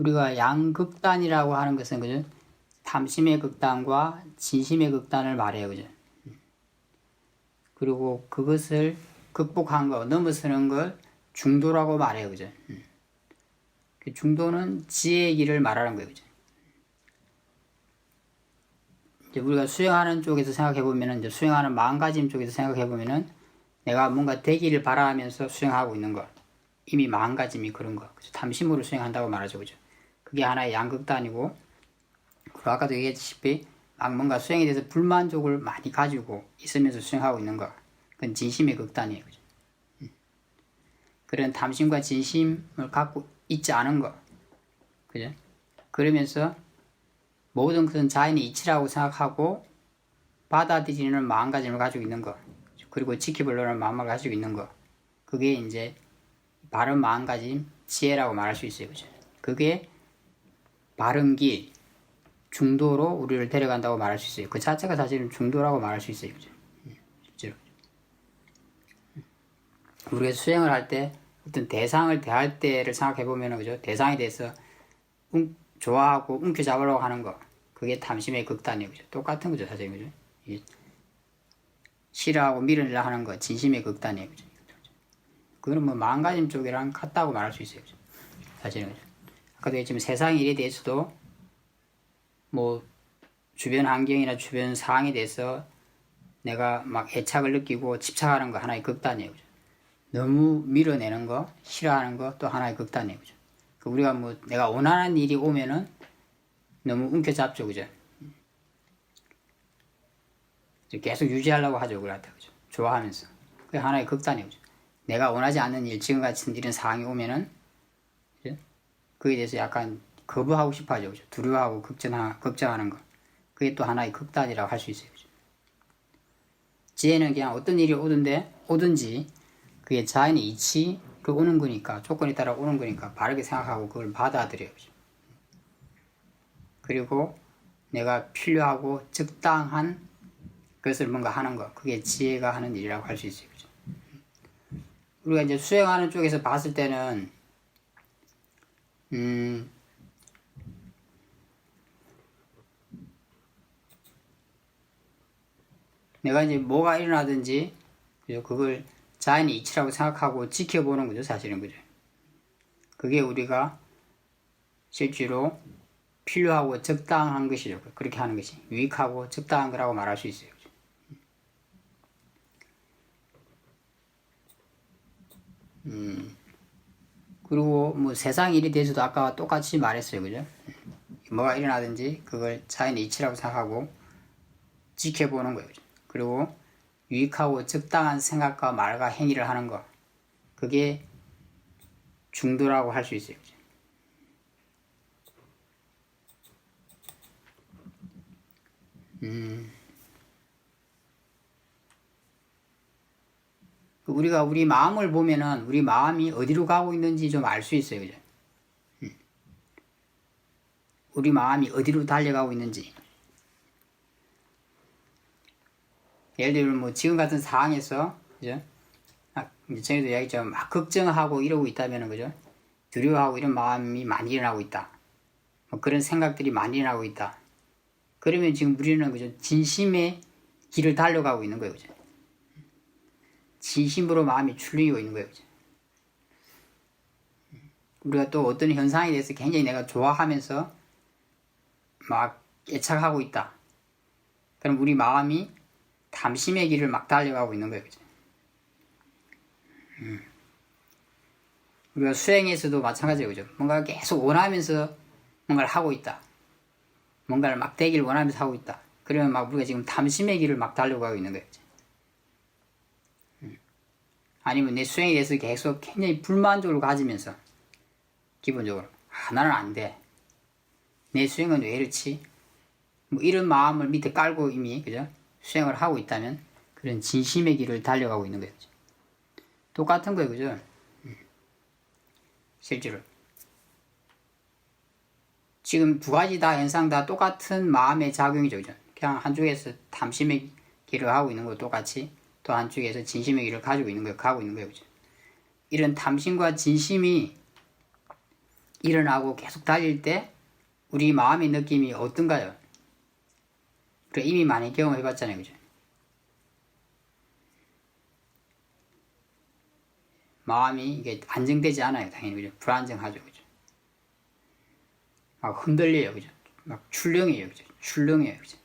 우리가 양극단이라고 하는 것은 그죠? 탐심의 극단과 진심의 극단을 말해요. 그죠? 그리고 그것을 극복한 거, 넘어서는 걸 중도라고 말해요. 그죠? 그 중도는 지혜의 길을 말하는 거예요. 그죠? 이제 우리가 수행하는 쪽에서 생각해 보면은, 이제 수행하는 마음가짐 쪽에서 생각해 보면은, 내가 뭔가 되기를 바라면서 수행하고 있는 것. 이미 마음가짐이 그런 거. 그죠? 탐심으로 수행한다고 말하죠. 그죠? 그게 하나의 양극단이고, 그리고 아까도 얘기했다시피, 막 뭔가 수행에 대해서 불만족을 많이 가지고 있으면서 수행하고 있는 것. 그건 진심의 극단이에요. 그죠? 그런 탐심과 진심을 갖고 있지 않은 것. 그죠? 그러면서 모든 것은 자연의 이치라고 생각하고 받아들이는 마음가짐을 가지고 있는 것. 그리고 지켜보려는 마음을 가지고 있는 것. 그게 이제 바른 마음가짐, 지혜라고 말할 수 있어요. 그죠? 그게 바른 길, 중도로 우리를 데려간다고 말할 수 있어요. 그 자체가 사실은 중도라고 말할 수 있어요. 그죠? 실제로. 우리가 수행을 할 때 어떤 대상을 대할 때를 생각해 보면, 그죠? 대상에 대해서 좋아하고 움켜잡으려고 하는 거. 그게 탐심의 극단이에요. 그죠? 똑같은 거죠, 사실. 그죠? 싫어하고 밀어내려 하는 거, 진심의 극단이에요. 그죠? 그거는 뭐 마음가짐 쪽이랑 같다고 말할 수 있어요. 그죠? 사실은. 그죠? 아까도 얘기했지만 세상 일에 대해서도 뭐 주변 환경이나 주변 상황에 대해서 내가 막 애착을 느끼고 집착하는 거 하나의 극단이에요. 그죠? 너무 밀어내는 거, 싫어하는 거 또 하나의 극단이에요. 그죠? 우리가 뭐 내가 원하는 일이 오면은 너무 움켜잡죠. 그죠? 계속 유지하려고 하죠. 그렇다. 그죠? 좋아하면서. 그게 하나의 극단이에요. 그죠? 내가 원하지 않는 일, 지금 같은 이런 상황이 오면은, 그죠? 그에 대해서 약간 거부하고 싶어 하죠. 그죠? 두려워하고 걱정하는 거. 그게 또 하나의 극단이라고 할 수 있어요. 그죠? 지혜는 그냥 어떤 일이 오든지, 그게 자연의 이치로 오는 거니까, 조건에 따라 오는 거니까, 바르게 생각하고 그걸 받아들여요. 그죠? 그리고 내가 필요하고 적당한 그것을 뭔가 하는 거, 그게 지혜가 하는 일이라고 할 수 있어요. 그죠? 우리가 이제 수행하는 쪽에서 봤을 때는, 내가 이제 뭐가 일어나든지, 그죠? 그걸 자연의 이치라고 생각하고 지켜보는 거죠, 사실은. 그죠? 그게 우리가 실제로 필요하고 적당한 것이죠. 그렇게 하는 것이. 유익하고 적당한 거라고 말할 수 있어요. 그죠? 그리고 뭐 세상 일에 대해서도 아까 똑같이 말했어요. 그죠? 뭐가 일어나든지 그걸 자연의 이치라고 생각하고 지켜보는 거예요. 그죠? 그리고 유익하고 적당한 생각과 말과 행위를 하는 것. 그게 중도라고 할 수 있어요. 그죠? 우리가 우리 마음을 보면은 우리 마음이 어디로 가고 있는지 좀 알 수 있어요. 그죠? 우리 마음이 어디로 달려가고 있는지. 예를 들면 뭐 지금 같은 상황에서, 그죠? 전에도 이야기했죠. 막 걱정하고 이러고 있다면은, 그죠? 두려워하고 이런 마음이 많이 일어나고 있다. 뭐 그런 생각들이 많이 일어나고 있다. 그러면 지금 우리는, 그죠? 진심의 길을 달려가고 있는 거예요. 그죠? 진심으로 마음이 출리고 있는 거예요. 그죠? 우리가 또 어떤 현상에 대해서 굉장히 내가 좋아하면서 막 애착하고 있다. 그럼 우리 마음이 탐심의 길을 막 달려가고 있는 거예요. 그죠? 우리가 수행에서도 마찬가지예요. 그죠? 뭔가 계속 원하면서 뭔가를 하고 있다. 뭔가를 막 되기를 원하면서 하고 있다. 그러면 막 우리가 지금 탐심의 길을 막 달려가고 있는 거예요. 그죠? 아니면 내 수행에 대해서 계속 굉장히 불만족을 가지면서 기본적으로 나는 안 돼. 내 수행은 왜 이렇지? 뭐 이런 마음을 밑에 깔고 이미 그죠? 수행을 하고 있다면 그런 진심의 길을 달려가고 있는 거예요. 그죠? 똑같은 거예요. 그죠? 실제로 지금 두 가지 다 현상 다 똑같은 마음의 작용이죠. 그죠? 그냥 한쪽에서 탐심의 길을 하고 있는 거 똑같이 또 한쪽에서 진심의 길을 가지고 있는 거예요. 가고 있는 거예요. 그죠? 이런 탐심과 진심이 일어나고 계속 달릴 때 우리 마음의 느낌이 어떤가요? 이미 많이 경험해 봤잖아요. 그죠? 마음이 이게 안정되지 않아요. 당연히. 그죠? 불안정하죠. 그죠? 막 흔들려요. 그죠? 막 출렁해요. 그죠? 출렁해요. 그죠?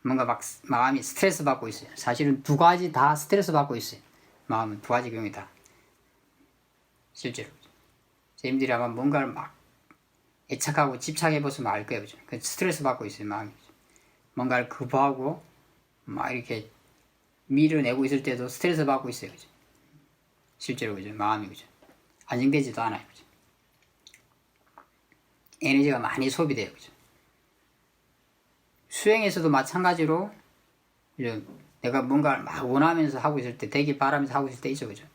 뭔가 막 마음이 스트레스 받고 있어요. 사실은 두 가지 다 스트레스 받고 있어요. 마음은 두 가지 경우에 다. 실제로. 선생님들이 아마 뭔가를 막 애착하고 집착해 보시면 알 거예요. 그죠? 스트레스 받고 있어요. 마음이. 뭔가를 급하고 막 이렇게 밀어내고 있을 때도 스트레스 받고 있어요. 그죠? 실제로. 그죠? 마음이. 그죠? 안정되지도 않아요. 그죠? 에너지가 많이 소비돼요. 그죠? 수행에서도 마찬가지로 내가 뭔가를 막 원하면서 하고 있을 때, 되길 바라면서 하고 있을 때 있죠. 그죠?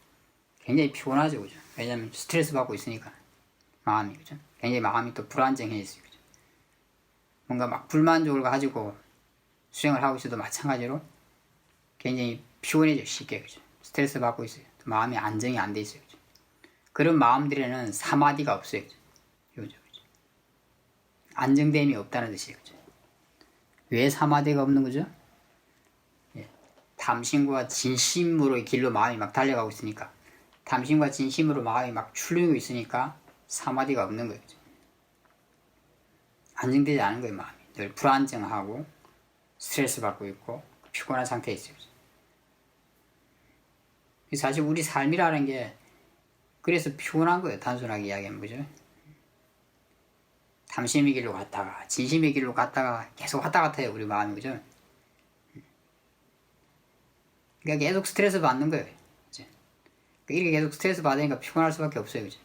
굉장히 피곤하죠. 그죠? 왜냐면 스트레스 받고 있으니까. 마음이. 그죠? 굉장히 마음이 또 불안정해 있어요. 그죠? 뭔가 막 불만족을 가지고 수행을 하고 있어도 마찬가지로 굉장히 피곤해져. 쉽게. 그죠? 스트레스 받고 있어요. 마음이 안정이 안 돼 있어요. 그죠? 그런 마음들에는 사마디가 없어요. 그죠? 그죠? 안정됨이 없다는 뜻이에요. 그죠? 왜 사마디가 없는 거죠? 탐심과 진심으로의 길로 마음이 막 달려가고 있으니까, 탐심과 진심으로 마음이 막 출렁이고 있으니까 사마디가 없는 거예요. 안정되지 않은 거예요. 마음이 늘 불안정하고 스트레스 받고 있고 피곤한 상태에 있어요. 사실 우리 삶이라는 게 그래서 피곤한 거예요. 단순하게 이야기하면. 그죠? 탐심의 길로 갔다가 진심의 길로 갔다가 계속 왔다 갔다 해요. 우리 마음이. 그죠? 그러니까 계속 스트레스 받는 거예요. 그죠? 이렇게 계속 스트레스 받으니까 피곤할 수밖에 없어요. 그죠?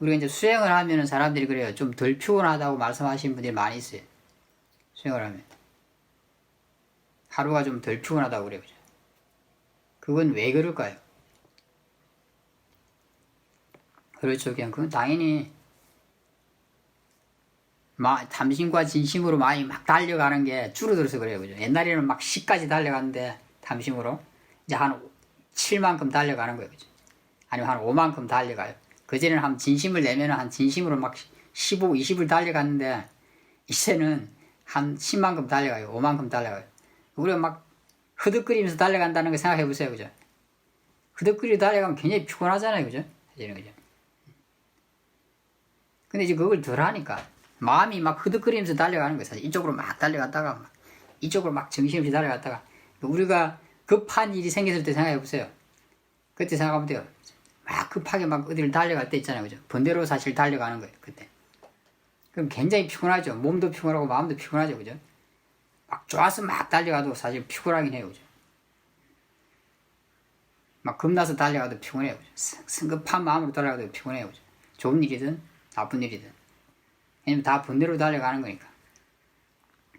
우리가 이제 수행을 하면은 사람들이 그래요. 좀 덜 피곤하다고 말씀하시는 분들이 많이 있어요. 수행을 하면. 하루가 좀 덜 피곤하다고 그래요. 그죠? 그건 왜 그럴까요? 그렇죠. 그냥 그건 당연히 탐심과 진심으로 마음이 막 달려가는 게 줄어들어서 그래요. 그죠? 옛날에는 막 10까지 달려갔는데 탐심으로 이제 한 7만큼 달려가는 거예요. 그죠? 아니면 한 5만큼 달려가요. 그전에는 한 진심을 내면은 한 진심으로 막 15, 20을 달려갔는데 이제는 한 10만큼 달려가요. 5만큼 달려가요. 우리가 막 흐득거리면서 달려간다는 거 생각해 보세요. 그죠? 흐득거리고 달려가면 굉장히 피곤하잖아요. 그죠? 사실은. 그죠? 근데 이제 그걸 덜 하니까 마음이 막 흐득거리면서 달려가는 거예요. 사실 이쪽으로 막 달려갔다가 막 이쪽으로 막 정신없이 달려갔다가 우리가 급한 일이 생겼을 때 생각해 보세요. 그때 생각하면 돼요. 막 급하게 막 어디를 달려갈 때 있잖아요. 그죠? 번대로 사실 달려가는 거예요. 그때. 그럼 굉장히 피곤하죠. 몸도 피곤하고 마음도 피곤하죠. 그죠? 막 좋아서 막 달려가도 사실 피곤하긴 해요. 그죠? 막 겁나서 달려가도 피곤해요. 그죠? 성급한 마음으로 달려가도 피곤해요. 그죠? 좋은 일이든 나쁜 일이든. 왜냐면 다 번대로 달려가는 거니까.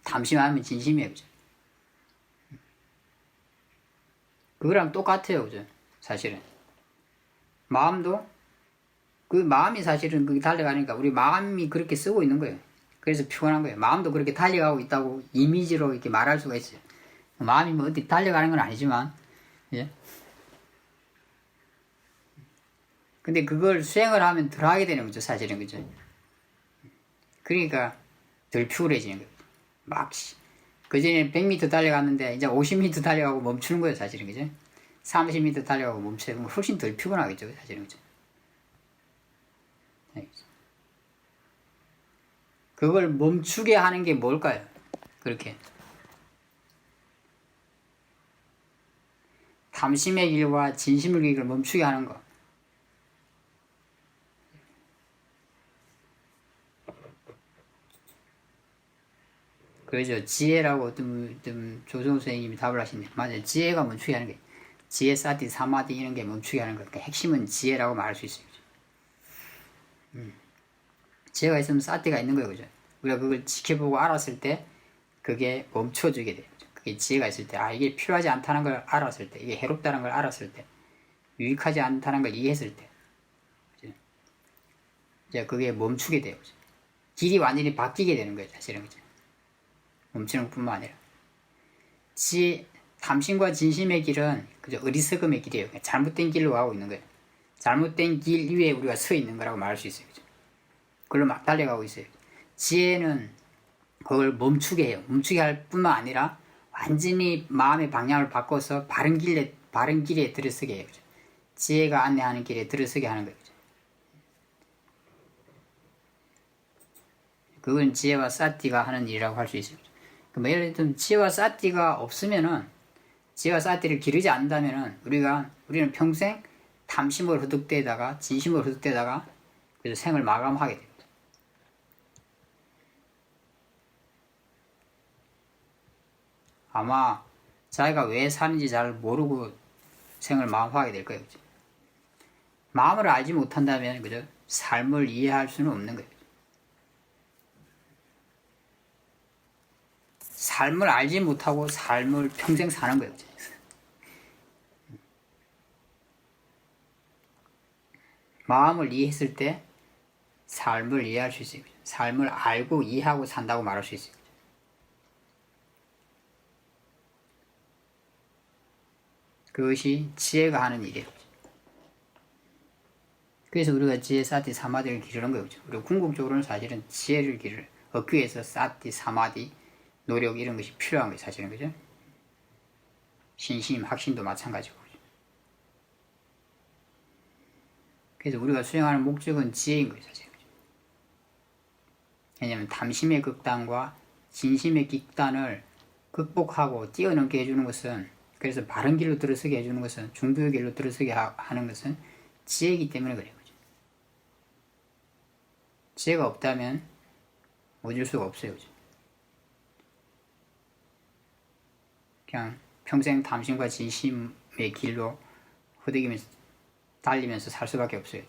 탐심하면 진심이에요. 그죠? 그거랑 똑같아요. 그죠? 사실은. 마음도 그 마음이 사실은 그게 달려가니까 우리 마음이 그렇게 쓰고 있는 거예요. 그래서 피곤한 거예요. 마음도 그렇게 달려가고 있다고 이미지로 이렇게 말할 수가 있어요. 마음이 뭐 어디 달려가는 건 아니지만, 예. 근데 그걸 수행을 하면 덜 하게 되는 거죠, 사실은. 그죠? 그러니까 덜 피곤해지는 거예요. 막, 그전에 100m 달려갔는데 이제 50m 달려가고 멈추는 거예요, 사실은. 그죠? 30m 달려가고 멈춰요. 훨씬 덜 피곤하겠죠, 사실은. 그죠? 그걸 멈추게 하는 게 뭘까요? 그렇게. 탐심의 길과 진심의 길을 멈추게 하는 거. 그러죠. 지혜라고 어떤 조성우 선생님이 답을 하시네. 맞아요. 지혜가 멈추게 하는 게. 지혜, 사티, 사마디 이런 게 멈추게 하는 거. 그러니까 핵심은 지혜라고 말할 수 있어요. 지혜가 있으면 사티가 있는 거예요. 그죠? 우리가 그걸 지켜보고 알았을 때 그게 멈춰주게 돼요. 그게 지혜가 있을 때, 이게 필요하지 않다는 걸 알았을 때, 이게 해롭다는 걸 알았을 때, 유익하지 않다는 걸 이해했을 때, 그죠? 이제 그게 멈추게 돼요. 그죠? 길이 완전히 바뀌게 되는 거예요. 사실은. 그죠? 멈추는 것뿐만 아니라. 탐심과 진심의 길은 그저 어리석음의 길이에요. 잘못된 길로 가고 있는 거예요. 잘못된 길 위에 우리가 서 있는 거라고 말할 수 있어요. 그죠? 그걸로 막 달려가고 있어요. 지혜는 그걸 멈추게 해요. 멈추게 할 뿐만 아니라 완전히 마음의 방향을 바꿔서 바른 길에 들어서게 해요. 그죠? 지혜가 안내하는 길에 들어서게 하는 거예요. 그건 지혜와 사티가 하는 일이라고 할 수 있어요. 그럼 예를 들면 지혜와 사티가 없으면은, 지혜와 사티를 기르지 않는다면은 우리는 평생 탐심으로 허덕대다가 진심으로 허덕대다가 그래서 생을 마감하게 됩니다. 아마 자기가 왜 사는지 잘 모르고 생을 마감하게 될 거예요. 그죠? 마음을 알지 못한다면 그죠? 삶을 이해할 수는 없는 거예요. 삶을 알지 못하고 삶을 평생 사는 거예요. 마음을 이해했을 때 삶을 이해할 수 있어요. 삶을 알고 이해하고 산다고 말할 수 있어요. 그것이 지혜가 하는 일이에요. 그래서 우리가 지혜, 사티, 사마디를 기르는 거예요. 우리가 궁극적으로는 사실은 지혜를 얻기 위해서 사티, 사마디, 노력 이런 것이 필요한 거예요. 사실은 그죠? 신심, 확신도 마찬가지고. 그래서 우리가 수행하는 목적은 지혜인 거예요. 사실은. 왜냐하면 탐심의 극단과 진심의 극단을 극복하고 뛰어넘게 해주는 것은, 그래서 바른 길로 들어서게 해주는 것은, 중도의 길로 들어서게 하는 것은 지혜이기 때문에 그래요. 지혜가 없다면 얻을 수가 없어요. 그냥 평생 탐심과 진심의 길로 허덕이면서 달리면서 살 수밖에 없어요.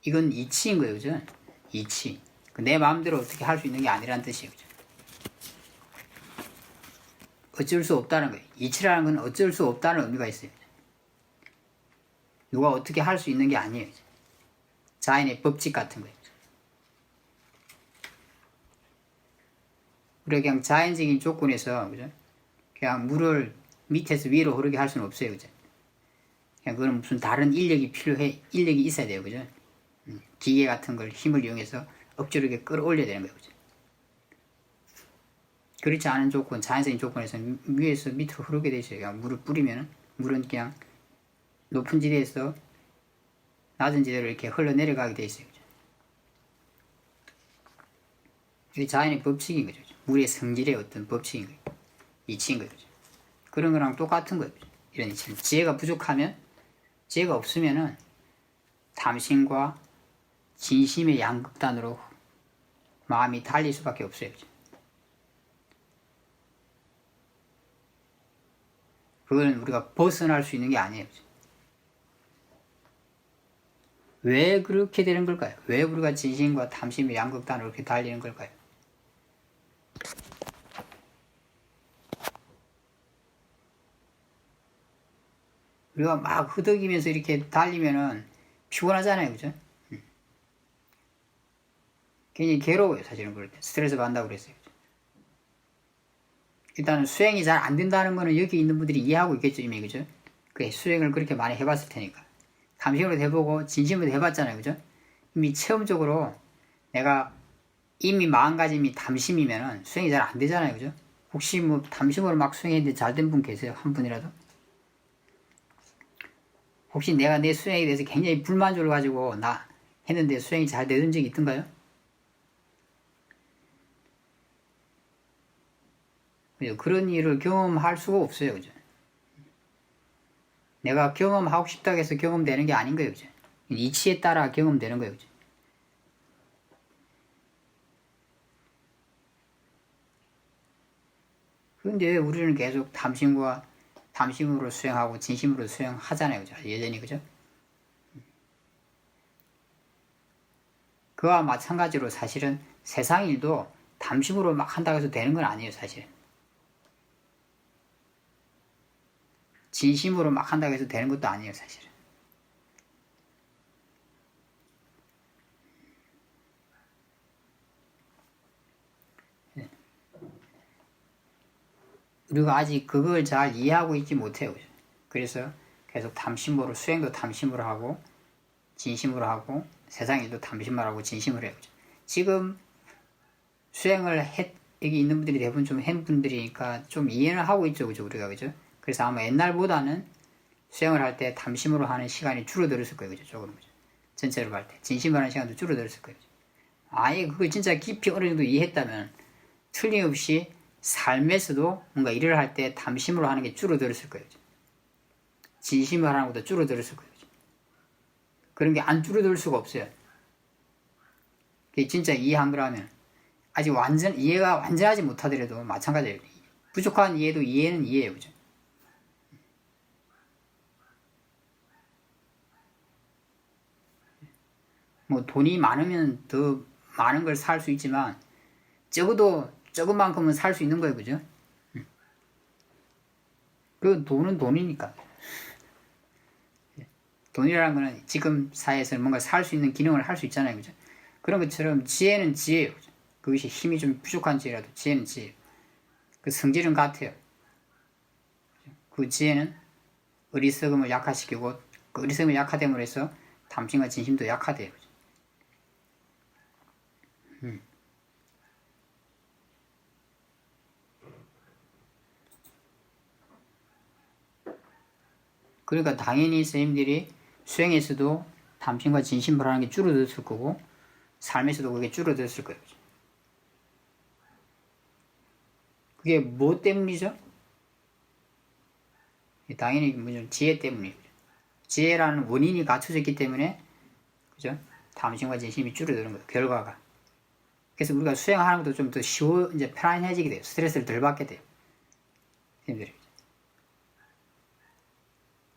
이건 이치인 거예요. 그죠? 이치. 내 마음대로 어떻게 할 수 있는 게 아니라는 뜻이에요. 그죠? 어쩔 수 없다는 거예요. 이치라는 건 어쩔 수 없다는 의미가 있어요. 누가 어떻게 할 수 있는 게 아니에요. 자연의 법칙 같은 거예요. 우리가 그냥 자연적인 조건에서 그죠? 그냥 물을 밑에서 위로 흐르게 할 수는 없어요. 그죠? 그냥 그건 무슨 다른 인력이 필요해. 인력이 있어야 돼요. 그죠? 기계 같은 걸 힘을 이용해서 억지로 이렇게 끌어올려야 되는 거예요. 그죠? 그렇지 않은 조건, 자연적인 조건에서 위에서 밑으로 흐르게 돼 있어요. 그냥 물을 뿌리면 물은 그냥 높은 지대에서 낮은 지대로 이렇게 흘러내려가게 돼 있어요. 그죠? 이게 자연의 법칙인 거죠. 물의 성질의 어떤 법칙인 거예요. 이치인 거죠. 그런 거랑 똑같은 거예요. 이런 이치. 지혜가 부족하면, 지혜가 없으면은 탐심과 진심의 양극단으로 마음이 달릴 수밖에 없어요. 그건 우리가 벗어날 수 있는 게 아니에요. 왜 그렇게 되는 걸까요? 왜 우리가 진심과 탐심의 양극단으로 그렇게 달리는 걸까요? 우리가 막 흐덕이면서 이렇게 달리면은 피곤하잖아요. 그죠? 굉장히 괴로워요. 사실은 그럴 때. 스트레스 받는다고 그랬어요. 일단은 수행이 잘 안 된다는 거는 여기 있는 분들이 이해하고 있겠죠. 이미. 그죠? 그래, 수행을 그렇게 많이 해봤을 테니까. 탐심으로 해보고 진심으로 해봤잖아요. 그죠? 이미 체험적으로 내가 이미 마음가짐이 탐심이면은 수행이 잘 안 되잖아요. 그죠? 혹시 뭐 탐심으로 막 수행했는데 잘 된 분 계세요? 한 분이라도? 혹시 내가 내 수행에 대해서 굉장히 불만족을 가지고 나 했는데 수행이 잘 되던 적이 있던가요? 그죠? 그런 일을 경험할 수가 없어요. 그죠? 내가 경험하고 싶다고 해서 경험되는 게 아닌 거예요. 그죠? 이치에 따라 경험되는 거예요. 그죠? 그런데 우리는 계속 탐심으로 수행하고 진심으로 수행하잖아요. 그죠? 여전히. 그죠? 그와 마찬가지로 사실은 세상 일도 탐심으로 막 한다고 해서 되는 건 아니에요. 사실은. 진심으로 막 한다고 해서 되는 것도 아니에요. 사실은. 우리가 아직 그걸 잘 이해하고 있지 못해요. 그래서 계속 탐심으로, 수행도 탐심으로 하고, 진심으로 하고 세상 일도 담심을 하고 진심으로 해요. 그죠? 지금 수행을 여기 있는 분들이 대부분 좀 한 분들이니까 좀 이해는 하고 있죠. 그죠? 우리가. 그죠? 그래서 아마 옛날보다는 수행을 할 때 담심으로 하는 시간이 줄어들었을 거예요. 그죠? 조금. 그죠? 전체로 볼 때. 진심으로 하는 시간도 줄어들었을 거예요. 그죠? 아예 그걸 진짜 깊이 어느 정도 이해했다면 틀림없이 삶에서도 뭔가 일을 할 때 담심으로 하는 게 줄어들었을 거예요. 그죠? 진심으로 하는 것도 줄어들었을 거예요. 그죠? 그런 게 안 줄어들 수가 없어요. 그게 진짜 이해한 거라면 아직 이해가 완전하지 못하더라도 마찬가지예요. 부족한 이해도 이해는 이해예요. 그죠? 뭐 돈이 많으면 더 많은 걸 살 수 있지만 적어도 적은 만큼은 살 수 있는 거예요. 그죠? 그 돈은 돈이니까. 돈이라는 거는 지금 사회에서는 뭔가 살 수 있는 기능을 할 수 있잖아요. 그죠? 그런 것처럼 지혜는 지혜예요. 그죠? 그것이 힘이 좀 부족한 지혜라도 지혜는 지혜. 그 성질은 같아요. 그 지혜는 어리석음을 약화시키고 그 어리석음이 약화됨으로 해서 탐심과 진심도 약화돼요. 그죠? 그러니까 당연히 선생님들이 수행에서도 탐심과 진심을 하는 게 줄어들었을 거고 삶에서도 그게 줄어들었을 거예요. 그게 뭐 때문이죠? 당연히 지혜 때문이죠. 지혜라는 원인이 갖춰졌기 때문에 그죠? 탐심과 진심이 줄어드는 거예요. 결과가. 그래서 우리가 수행하는 것도 좀 더 이제 편안해지게 돼요. 스트레스를 덜 받게 돼요. 선생님들이.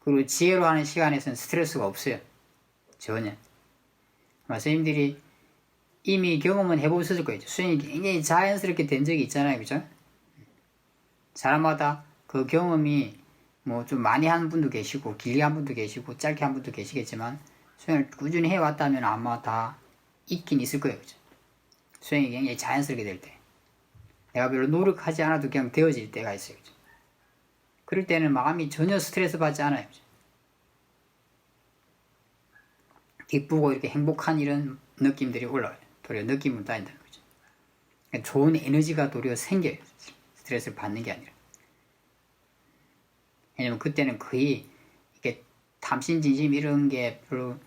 그리고 지혜로 하는 시간에서는 스트레스가 없어요. 전혀. 선생님들이 이미 경험은 해보셨을 거예요. 수행이 굉장히 자연스럽게 된 적이 있잖아요. 그죠? 사람마다 그 경험이 뭐 좀 많이 한 분도 계시고 길게 한 분도 계시고 짧게 한 분도 계시겠지만 수행을 꾸준히 해왔다면 아마 다 있긴 있을 거예요. 그죠? 수행이 굉장히 자연스럽게 될 때. 내가 별로 노력하지 않아도 그냥 되어질 때가 있어요. 그죠? 그럴 때는 마음이 전혀 스트레스 받지 않아요. 그죠? 기쁘고 이렇게 행복한 이런 느낌들이 올라와요. 도리어 느낌은 따진다는 거죠. 그러니까 좋은 에너지가 도리어 생겨요. 스트레스를 받는 게 아니라. 왜냐면 그때는 거의 이렇게 탐심, 진심 이런 게 별로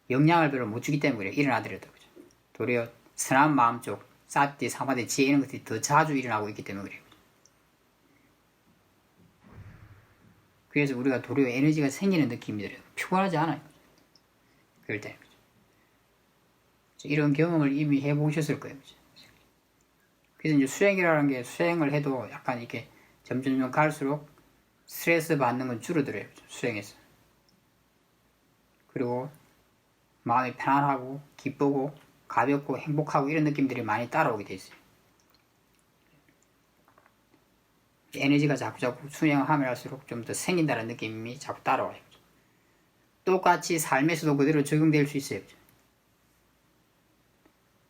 영향을 별로 못 주기 때문에 그래요. 일어나더라도. 그죠? 도리어 선한 마음 쪽, 사티, 사마디, 지혜 이런 것들이 더 자주 일어나고 있기 때문에 그래요. 그래서 우리가 도리어 에너지가 생기는 느낌이 들어요. 피곤하지 않아요. 그럴 때. 이런 경험을 이미 해보셨을 거예요. 그래서 이제 수행이라는 게 수행을 해도 약간 이렇게 점점 갈수록 스트레스 받는 건 줄어들어요. 수행에서. 그리고 마음이 편안하고 기쁘고 가볍고 행복하고 이런 느낌들이 많이 따라오게 돼 있어요. 에너지가 자꾸 수행하면 할수록 좀 더 생긴다는 느낌이 자꾸 따라와요. 똑같이 삶에서도 그대로 적용될 수 있어요.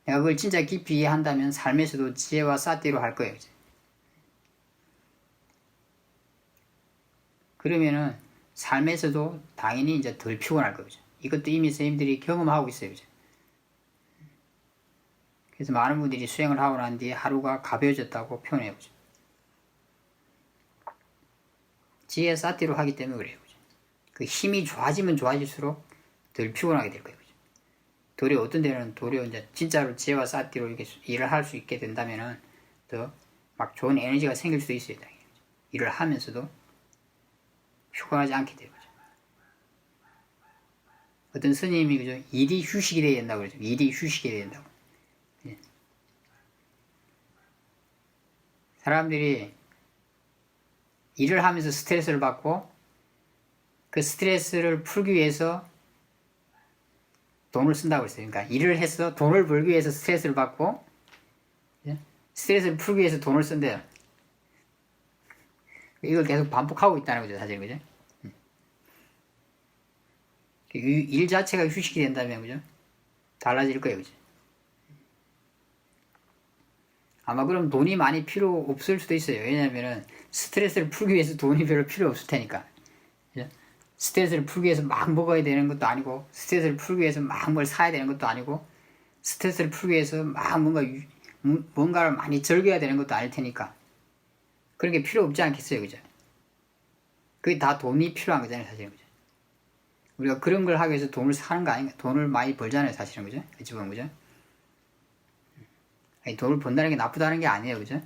내가 그걸 진짜 깊이 이해한다면 삶에서도 지혜와 사티로 할 거예요. 그러면은 삶에서도 당연히 이제 덜 피곤할 거죠. 이것도 이미 선생님들이 경험하고 있어요. 그죠? 그래서 많은 분들이 수행을 하고 난 뒤에 하루가 가벼워졌다고 표현해요. 그죠? 지혜 사티로 하기 때문에 그래요. 그죠? 그 힘이 좋아지면 좋아질수록 덜 피곤하게 될 거예요. 그죠? 도리어 어떤 데는 도리어 이제 진짜로 지혜와 사티로 이렇게 일을 할 수 있게 된다면은 더 막 좋은 에너지가 생길 수도 있어요. 당연히. 일을 하면서도 피곤하지 않게 돼요. 그죠? 어떤 스님이 그죠? 일이 휴식이 돼야 된다고 그러죠. 일이 휴식이 돼야 된다고. 예. 사람들이 일을 하면서 스트레스를 받고 그 스트레스를 풀기 위해서 돈을 쓴다고 했어요. 그러니까 일을 해서 돈을 벌기 위해서 스트레스를 받고 스트레스를 풀기 위해서 돈을 쓴대요. 이걸 계속 반복하고 있다는 거죠. 사실. 그죠? 일 자체가 휴식이 된다면 그죠? 달라질 거예요. 그죠? 아마 그럼 돈이 많이 필요 없을 수도 있어요. 왜냐면은 스트레스를 풀기 위해서 돈이 별로 필요 없을 테니까. 그죠? 스트레스를 풀기 위해서 막 먹어야 되는 것도 아니고, 스트레스를 풀기 위해서 막 뭘 사야 되는 것도 아니고, 스트레스를 풀기 위해서 막 뭔가를 많이 즐겨야 되는 것도 아닐 테니까. 그런 게 필요 없지 않겠어요, 그죠? 그게 다 돈이 필요한 거잖아요, 사실은, 그죠? 우리가 그런 걸 하기 위해서 돈을 사는 거 아닌가? 돈을 많이 벌잖아요, 사실은, 그죠? 어찌 보면, 그죠? 아니, 돈을 번다는 게 나쁘다는 게 아니에요, 그죠?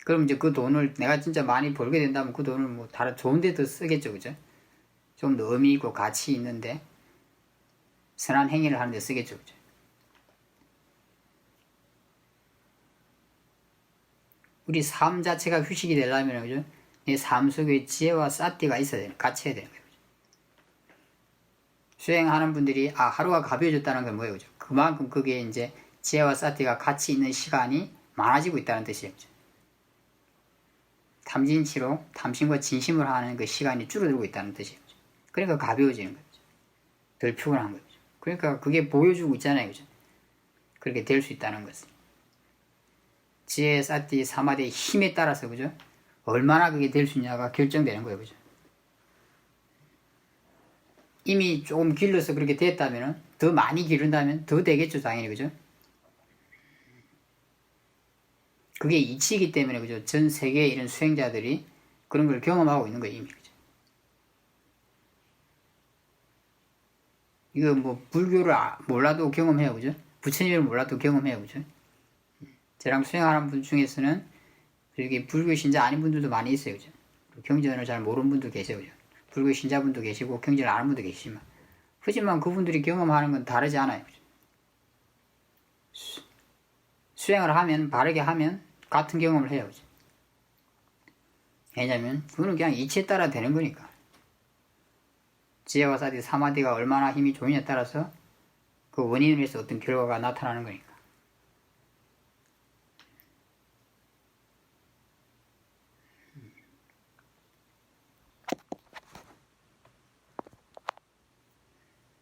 그럼 이제 그 돈을 내가 진짜 많이 벌게 된다면 그 돈을 뭐 다른 좋은 데 더 쓰겠죠, 그죠? 좀 더 의미 있고 가치 있는데 선한 행위를 하는 데 쓰겠죠, 그죠? 우리 삶 자체가 휴식이 되려면, 그죠? 내 삶 속에 지혜와 삿띠가 있어야 되는, 같이 해야 되는 거예요, 그죠? 수행하는 분들이, 하루가 가벼워졌다는 건 뭐예요, 그죠? 그만큼 그게 이제 지혜와 삿띠가 같이 있는 시간이 많아지고 있다는 뜻이에요, 그죠? 탐진치로 탐심과 진심을 하는 그 시간이 줄어들고 있다는 뜻이에요, 그죠? 그러니까 가벼워지는 거죠. 덜 피곤한 거죠. 그러니까 그게 보여주고 있잖아요, 그죠? 그렇게 될 수 있다는 것을. 지혜, 사티, 사마디의 힘에 따라서, 그죠? 얼마나 그게 될 수 있냐가 결정되는 거예요, 그죠? 이미 조금 길러서 그렇게 됐다면, 더 많이 기른다면 더 되겠죠, 당연히, 그죠? 그게 이치이기 때문에, 그죠? 전 세계의 이런 수행자들이 그런 걸 경험하고 있는 거예요, 이미, 그죠? 이거 뭐, 불교를 몰라도 경험해요, 그죠? 부처님을 몰라도 경험해요, 그죠? 저랑 수행하는 분 중에서는 이렇게 불교 신자 아닌 분들도 많이 있어요, 그죠? 경전을 잘 모르는 분도 계세요, 그죠? 불교 신자분도 계시고 경전을 아는 분도 계시지만, 하지만 그분들이 경험하는 건 다르지 않아요, 그죠? 수행을 하면, 바르게 하면 같은 경험을 해요, 그죠? 왜냐면 그거는 그냥 이치에 따라 되는 거니까. 지혜와 사디, 사마디가 얼마나 힘이 좋으냐에 따라서 그 원인을 위해서 어떤 결과가 나타나는 거니까.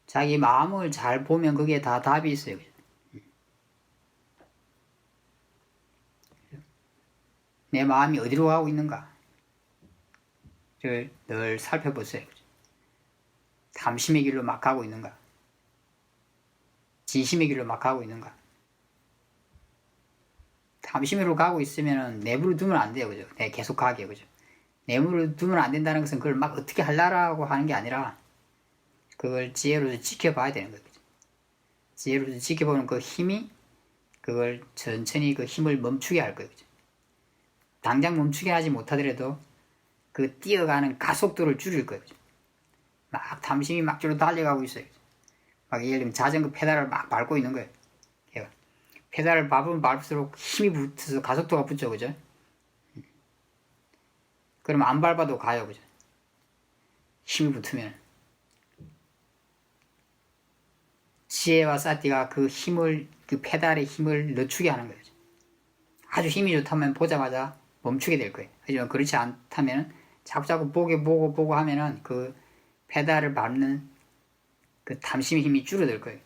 자기 마음을 잘 보면 거기에 다 답이 있어요. 내 마음이 어디로 가고 있는가? 늘 살펴보세요. 탐심의 길로 막 가고 있는가? 진심의 길로 막 가고 있는가? 탐심으로 가고 있으면 내버려 두면 안 돼요, 그죠? 계속 가게, 그죠? 내버려 두면 안 된다는 것은 그걸 막 어떻게 하려고 하는 게 아니라 그걸 지혜로서 지켜봐야 되는 거죠. 지혜로서 지켜보는 그 힘이 그걸 천천히 그 힘을 멈추게 할 거예요, 그죠? 당장 멈추게 하지 못하더라도 그 뛰어가는 가속도를 줄일 거예요, 그죠? 막 탐심이 막 저로 달려가고 있어요. 막 예를 들면 자전거 페달을 막 밟고 있는 거예요. 페달을 밟으면 밟을수록 힘이 붙어서 가속도가 붙죠, 그죠? 그럼 안 밟아도 가요, 그죠? 힘이 붙으면. 지혜와 사티가 그 힘을, 그 페달의 힘을 늦추게 하는 거죠. 아주 힘이 좋다면 보자마자 멈추게 될 거예요. 하지만 그렇지 않다면 자꾸자꾸 보고 하면은 그 페달을 밟는 그 탐심의 힘이 줄어들 거예요.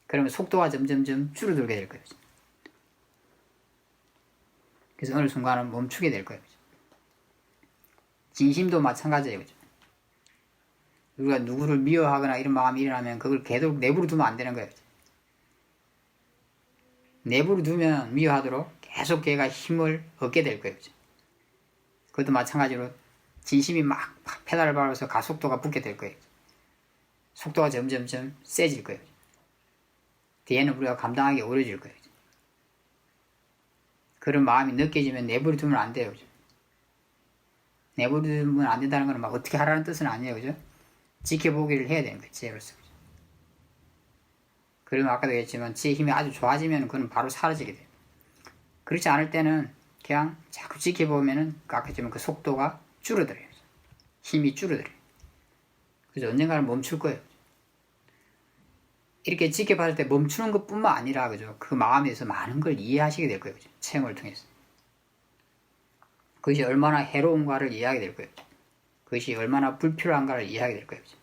그러면 속도가 점점점 줄어들게 될 거예요. 그래서 어느 순간은 멈추게 될 거예요. 진심도 마찬가지예요. 그죠? 우리가 누구를 미워하거나 이런 마음이 일어나면 그걸 계속 내버려 두면 안 되는 거예요. 내버려 두면 미워하도록 계속 걔가 힘을 얻게 될 거예요. 그죠? 그것도 마찬가지로 진심이 막 페달을 밟아서 가속도가 붙게 될 거예요. 속도가 점점점 세질 거예요. 뒤에는 우리가 감당하기 어려워질 거예요. 그런 마음이 느껴지면 내버려 두면 안 돼요. 그죠? 내버려 두면 안 된다는 건 막 어떻게 하라는 뜻은 아니에요. 그죠? 지켜보기를 해야 되는 거예요. 지혜로서. 그러면 아까도 얘기했지만 지혜 힘이 아주 좋아지면 그건 바로 사라지게 돼요. 그렇지 않을 때는 그냥 자꾸 지켜보면은 아까 했지만 그 속도가 줄어들어요. 힘이 줄어들어요. 그래서 언젠가는 멈출 거예요. 이렇게 지켜봤을 때 멈추는 것 뿐만 아니라, 그죠? 그 마음에서 많은 걸 이해하시게 될 거예요. 그죠? 체험을 통해서. 그것이 얼마나 해로운가를 이해하게 될 거예요. 그것이 얼마나 불필요한가를 이해하게 될 거예요. 그죠?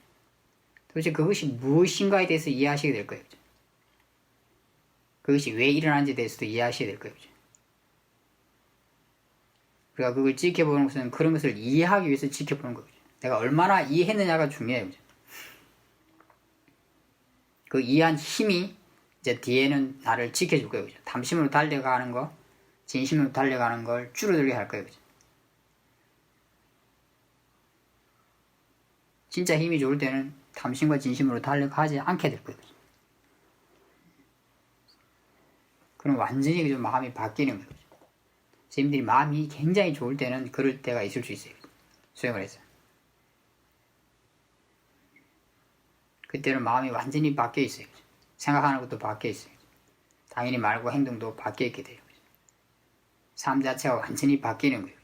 도대체 그것이 무엇인가에 대해서 이해하시게 될 거예요. 그죠? 그것이 왜 일어나는지에 대해서도 이해하시게 될 거예요. 그죠? 우리가 그걸 지켜보는 것은 그런 것을 이해하기 위해서 지켜보는 거죠. 내가 얼마나 이해했느냐가 중요해요. 그죠? 그 이해한 힘이 이제 뒤에는 나를 지켜줄 거예요. 그죠? 탐심으로 달려가는 거, 진심으로 달려가는 걸 줄어들게 할 거예요. 그죠? 진짜 힘이 좋을 때는 탐심과 진심으로 달려가지 않게 될 거예요. 그죠? 그럼 완전히 그죠? 마음이 바뀌는 거예요. 그죠? 선생님들이 마음이 굉장히 좋을 때는 그럴 때가 있을 수 있어요. 그죠? 수행을 해서. 그때는 마음이 완전히 바뀌어 있어요. 그죠? 생각하는 것도 바뀌어 있어요. 당연히 말과 행동도 바뀌어 있게 돼요. 삶 자체가 완전히 바뀌는 거예요.